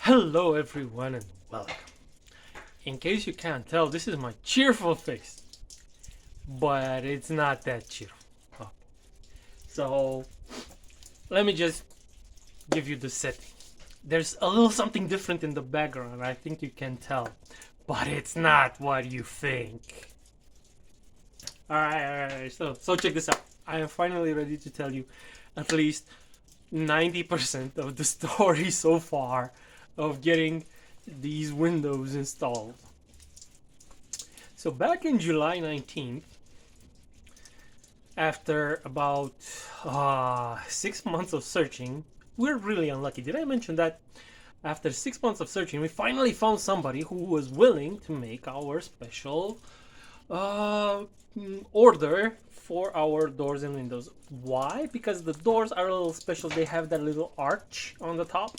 Hello everyone and welcome. In case you can't tell, this is my cheerful face. But it's not that cheerful. Okay. So let me just give you the setting. There's a little something different in the background, I think you can tell. But it's not what you think. Alright, so check this out. I am finally ready to tell you at least 90% of the story so far of getting these windows installed. So back in July 19th, after about 6 months of searching, we're really unlucky. Did I mention that after 6 months of searching, we finally found somebody who was willing to make our special order for our doors and windows. Why? Because the doors are a little special. They have that little arch on the top,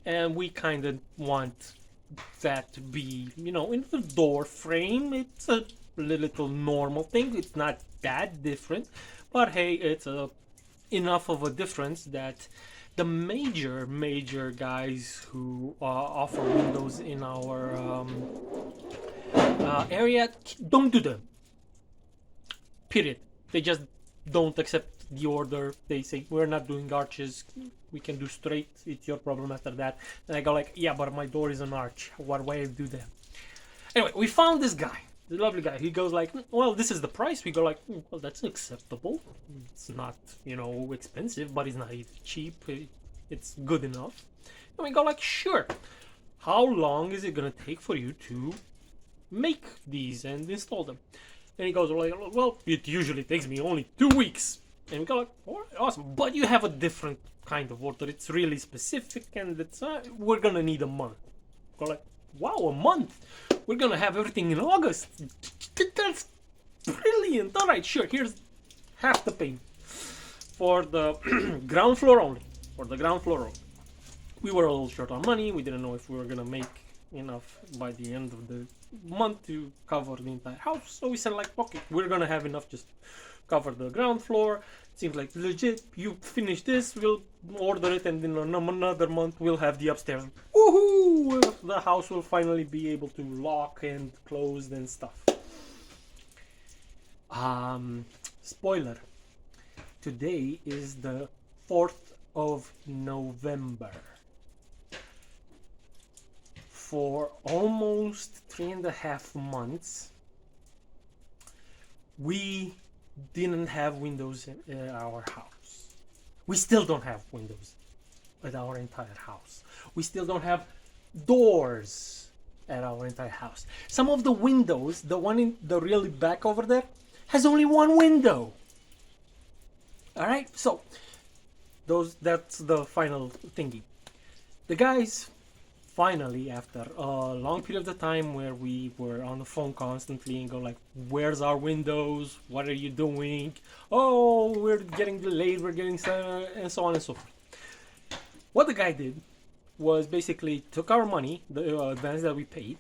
and we kind of want that to be, in the door frame. It's a little normal thing. It's not that different, but hey, it's enough of a difference that the major guys who offer windows in our area don't do them. Period. They just don't accept the order. They say, we're not doing arches, we can do straight, it's your problem after that. And I go like, yeah, but my door is an arch, what way to do that? Anyway, we found this guy, the lovely guy. He goes like, well, this is the price. We go like, well, that's acceptable. It's not, expensive, but it's not cheap. It's good enough. And we go like, sure. How long is it gonna take for you to make these and install them? And he goes like, well, it usually takes me only 2 weeks. And we go like, all right, awesome. But you have a different kind of order. It's really specific, and it's we're gonna need a month. We go like, wow, a month? We're gonna have everything in August. That's brilliant. All right, sure. Here's half the payment for the ground floor only. For the ground floor only. We were a little short on money. We didn't know if we were gonna make enough by the end of the month to cover the entire house. So we said like, okay, we're gonna have enough just to cover the ground floor. Seems like legit. You finish this, we'll order it, and in another month we'll have the upstairs. Woohoo! The house will finally be able to lock and close and stuff. Spoiler. Today is the 4th of November. For almost 3.5 months, we didn't have windows in our house. We still don't have windows at our entire house. We still don't have doors at our entire house. Some of the windows, the one in the really back over there, has only one window. Alright, so that's the final thingy. The guys finally, after a long period of time where we were on the phone constantly and go like, where's our windows? What are you doing? Oh, we're getting delayed, we're getting and so on and so forth. What the guy did was basically took our money, the advance that we paid,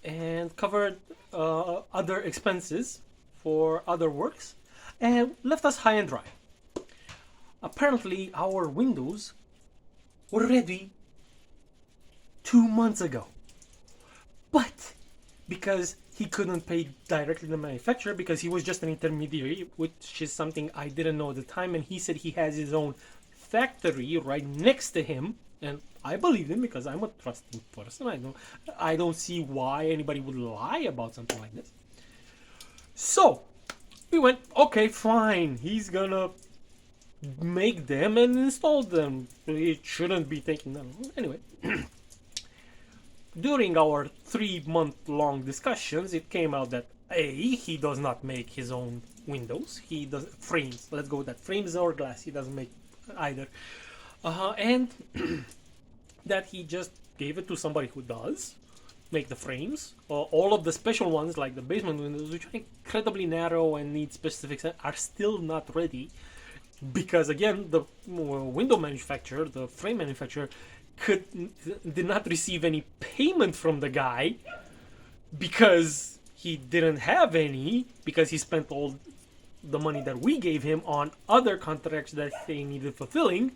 and covered other expenses for other works and left us high and dry. Apparently, our windows were ready 2 months ago. But because he couldn't pay directly the manufacturer, because he was just an intermediary, which is something I didn't know at the time, and he said he has his own factory right next to him, and I believe him because I'm a trusting person. I don't see why anybody would lie about something like this. So we went, okay, fine, he's gonna make them and install them. It shouldn't be taking that long. Anyway, during our 3-month-long discussions, it came out that A, he does not make his own windows. He does frames. Let's go with that. Frames or glass. He doesn't make either. And that he just gave it to somebody who does make the frames. All of the special ones, like the basement windows, which are incredibly narrow and need specifics, are still not ready. Because again, the window manufacturer, the frame manufacturer, did not receive any payment from the guy because he didn't have any, because he spent all the money that we gave him on other contracts that they needed fulfilling.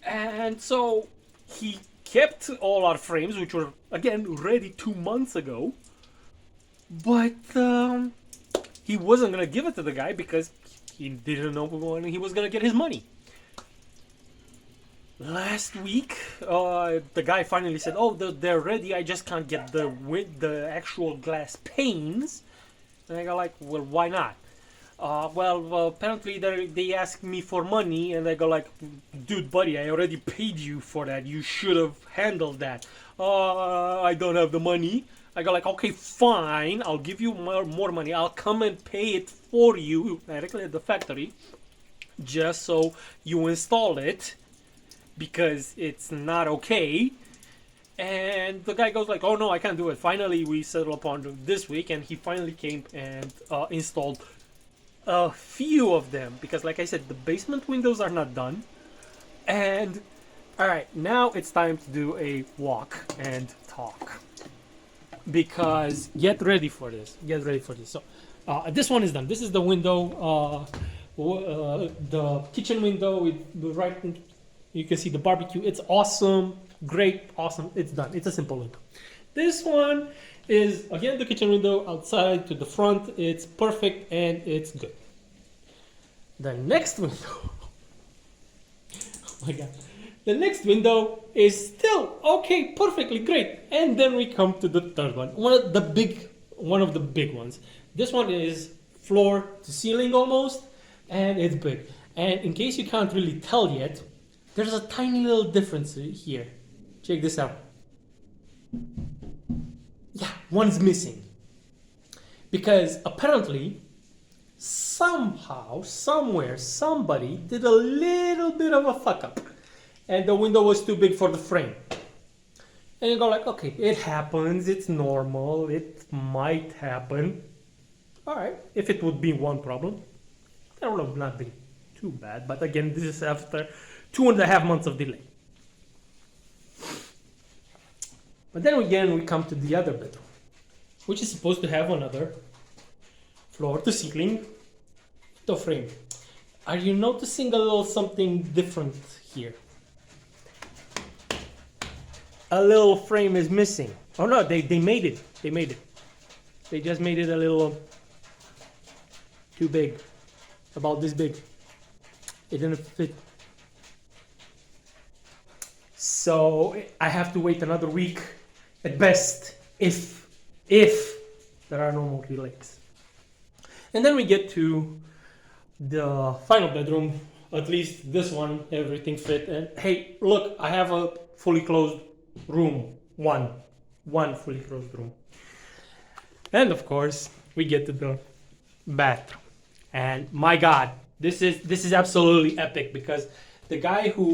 And so he kept all our frames, which were again ready 2 months ago, but he wasn't gonna give it to the guy because he didn't know when he was gonna get his money. Last week, the guy finally said, "Oh, they're ready. I just can't get the actual glass panes." And I go like, "Well, why not?" Well, apparently they asked me for money, and I go like, "Dude, buddy, I already paid you for that. You should have handled that." I don't have the money. I go like, "Okay, fine. I'll give you more money. I'll come and pay it for you directly at the factory, just so you install it." Because it's not okay. And the guy goes like, "Oh no, I can't do it." Finally we settle upon this week, and he finally came and installed a few of them, because like I said, the basement windows are not done. And alright, now it's time to do a walk and talk, because get ready for this. So this one is done. This is the window, the kitchen window with the right. You can see the barbecue. It's awesome. Great. Awesome. It's done. It's a simple window. This one is, again, the kitchen window outside to the front. It's perfect and it's good. The next window. Oh my God. The next window is still okay, perfectly great. And then we come to the third one. One of the big ones. This one is floor to ceiling almost. And it's big. And in case you can't really tell yet, there's a tiny little difference here. Check this out. Yeah, one's missing. Because apparently, somehow, somewhere, somebody did a little bit of a fuck up. And the window was too big for the frame. And you go like, okay, it happens, it's normal, it might happen. Alright, if it would be one problem, that would have not been too bad. But again, this is after 2.5 months of delay. But then again, we come to the other bedroom, which is supposed to have another floor to ceiling window frame. Are you noticing a little something different here? A little frame is missing. Oh no, they made it. They just made it a little too big. About this big. It didn't fit. So I have to wait another week at best, if there are no more delays. And then we get to the final bedroom. At least this one, everything fit. And hey, look, I have a fully closed room. One fully closed room. And of course, we get to the bathroom. And my God, this is absolutely epic, because the guy who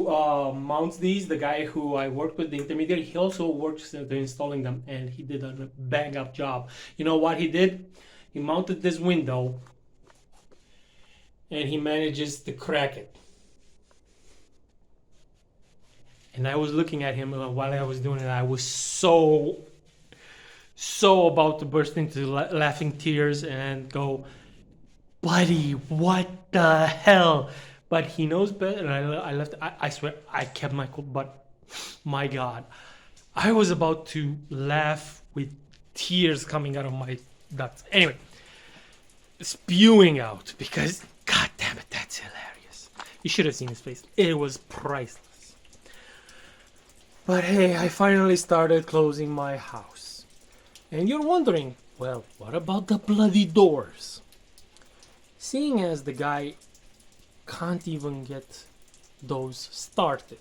mounts these, the guy who I worked with, the intermediary, he also works installing them, and he did a bang up job. You know what he did? He mounted this window, and he manages to crack it. And I was looking at him while I was doing it. I was so about to burst into laughing tears and go, "Buddy, what the hell?" But he knows better, and I swear, I kept my cool, but my God, I was about to laugh with tears coming out of my ducts. Anyway, spewing out, because, God damn it, that's hilarious. You should have seen his face. It was priceless. But hey, I finally started closing my house. And you're wondering, well, what about the bloody doors? Seeing as the guy can't even get those started,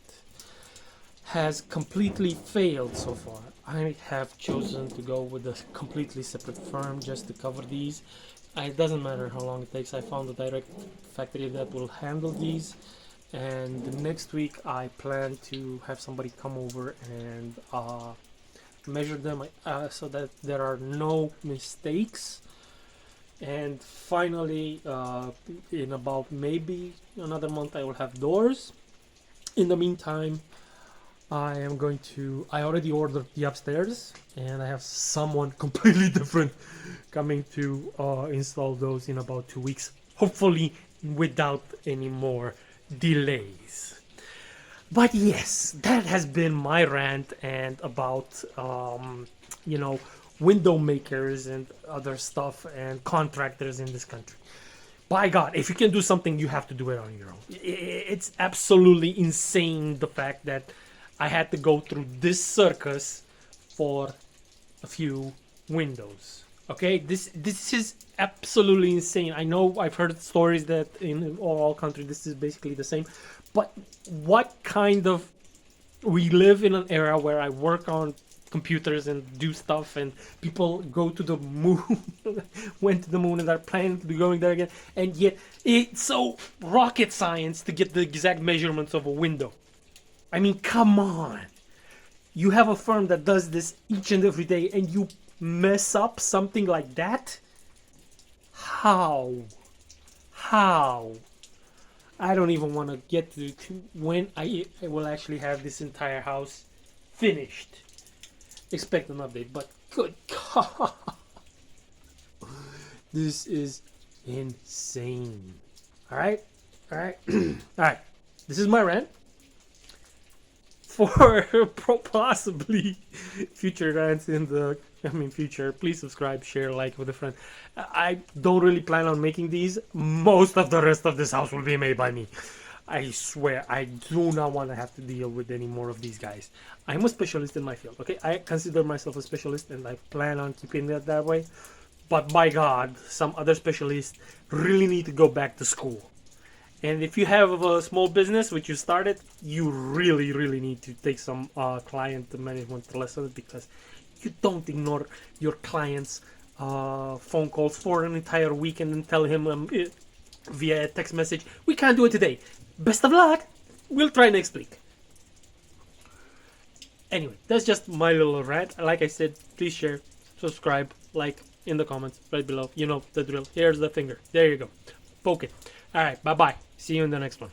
has completely failed so far, I have chosen to go with a completely separate firm just to cover these. It doesn't matter how long it takes. I found a direct factory that will handle these, and the next week I plan to have somebody come over and measure them so that there are no mistakes. And finally, in about maybe another month, I will have doors. In the meantime, I already ordered the upstairs, and I have someone completely different coming to install those in about 2 weeks, hopefully without any more delays. But yes, that has been my rant and about you know, window makers and other stuff and contractors in this country. By God, if you can do something, you have to do it on your own. It's absolutely insane the fact that I had to go through this circus for a few windows. Okay, this is absolutely insane. I know I've heard stories that in all countries this is basically the same, but what kind of, we live in an era where I work on computers and do stuff, and people go to the moon, went to the moon and are planning to be going there again, and yet it's so rocket science to get the exact measurements of a window. I mean, come on. You have a firm that does this each and every day, and you mess up something like that? How? I don't even want to get to when I will actually have this entire house finished. Expect an update, but good God. This is insane. Alright? Alright. Alright. This is my rant. For possibly future rants in the future, please subscribe, share, like with a friend. I don't really plan on making these. Most of the rest of this house will be made by me. I swear, I do not want to have to deal with any more of these guys. I'm a specialist in my field, okay? I consider myself a specialist and I plan on keeping it that way. But by God, some other specialists really need to go back to school. And if you have a small business which you started, you really need to take some client management lessons, because you don't ignore your client's phone calls for an entire week and then tell him via text message, we can't do it today. Best of luck. We'll try next week. Anyway, that's just my little rant. Like I said, please share, subscribe, like in the comments right below. You know the drill. Here's the finger. There you go. Poke it. Alright, bye-bye. See you in the next one.